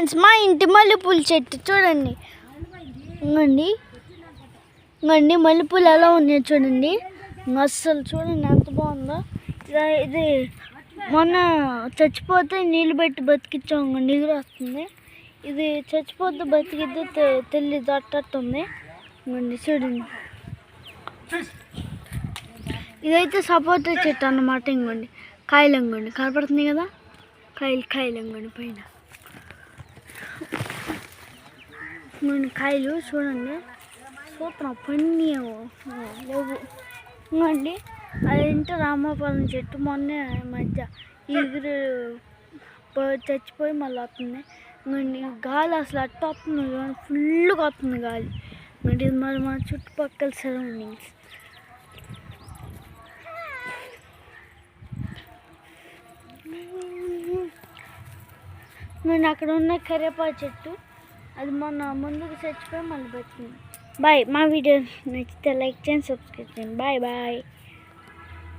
Friends మా ఇంటి మల్లెపూల చెట్టు చూడండి. ఇంకండి మల్లెపూలు ఎలా ఉన్నాయో చూడండి. అస్సలు చూడండి ఎంత బాగుందో. ఇది మొన్న చచ్చిపోతే నీళ్ళు పెట్టి బతికిచ్చాం, నీరు వస్తుంది. ఇది చచ్చిపోతే బతికిద్దో తెలీదు, అట్టట్టుంది. ఇంకండి చూడండి, ఇదైతే సపోటా చెట్టు అన్నమాట. ఇంకోండి కాయలు ఇంకోండి కనపడుతుంది కదా, కాయలు ఇంకోండి పైన ఇంకోండి కాయలు చూడండి. సూపర్ పన్నీ లేవు. ఇంకోండి అదేంటో రామాపురం చెట్టు మొన్నే మధ్య ఎగురు చచ్చిపోయి మళ్ళీ వస్తుంది. ఇంకోండి గాలి అసలు అట్ట వస్తుంది, ఫుల్గా వస్తుంది గాలి. ఇంకోండి ఇది మరి మన చుట్టుపక్కల సరౌండింగ్స్. నేను అక్కడ ఉన్న కరివేపాకు చెట్టు అది మొన్న ముందుకు చచ్చిపోయి మళ్ళీ బతికింది. బాయ్. మా వీడియో నచ్చితే లైక్ చేయండి, సబ్స్క్రైబ్ చేయండి. బాయ్.